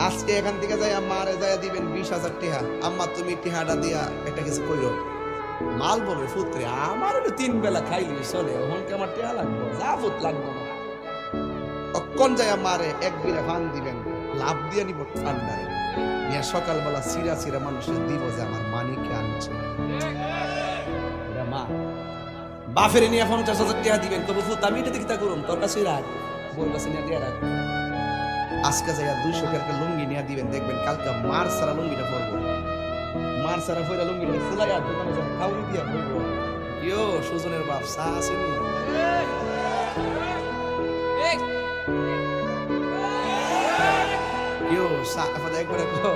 আজকে এখান থেকে যাই মারে যাই দিবেন 20,000 টাকা। আম্মা তুমি টিহাটা দিয়া একটা কিছু কইরো। মাল বলবে ফুত্রে আমার 3 বেলা খাইলি চলে, ওখানকে আমার টিহা লাগবে, যা ফুত লাগবে না। কখন যাই মারে 1 বিঘা ফান দিবেন, লাভ দিয়ে নিব ঠান্ডারে নিয়ে সকালবেলা সিরা সিরা মানুষের দিব যে আমার মানিকে আনছে। মা বাফের নিয়ে 50,000 টাকা দিবেন, তবু ফুত আমি এটা কিতা করুম, তোর কাছে রাখ, বউর কাছে নিয়ে দিয়ে রাখ। আজকে যাইয়া 200 টাকা লুঙ্গি নিয়ে দিবেন, দেখবেন কালকে মার সারা লুঙ্গিটা পরবো, মার সারা ফইরা লুঙ্গিটা ফুলাইয়া দোকানে যায় কাউরি দিয়া পরবো। কিও সুজনের বাপ সা আসেনি কিও সা এবারে একবারে কো,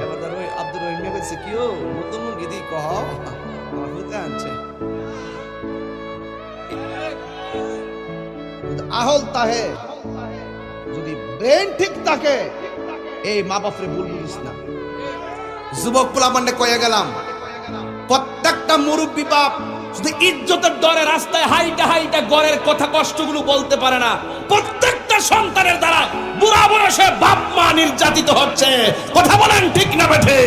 এবারে ওই আব্দুর রহিম নে কইছে কিও নতুন লুঙ্গি দি কহ আমার হুতে আনছে। আহল তাহে যদি ব্রেন ঠিক থাকে এই মা বাপরে ভুল বুঝিস না। যুবক পোলাপান্ডে কয়ে গেলাম, প্রত্যেকটা মুরব্বী বাপ শুধু ইজ্জতের ডরে রাস্তায় হাইটা হাইটা গড়ের কথা কষ্টগুলো বলতে পারে না। প্রত্যেকটা সন্তানের দ্বারা বুড়া বয়সে বাপ মা নির্যাতিত হচ্ছে। কথা বলেন ঠিক না বেঠে?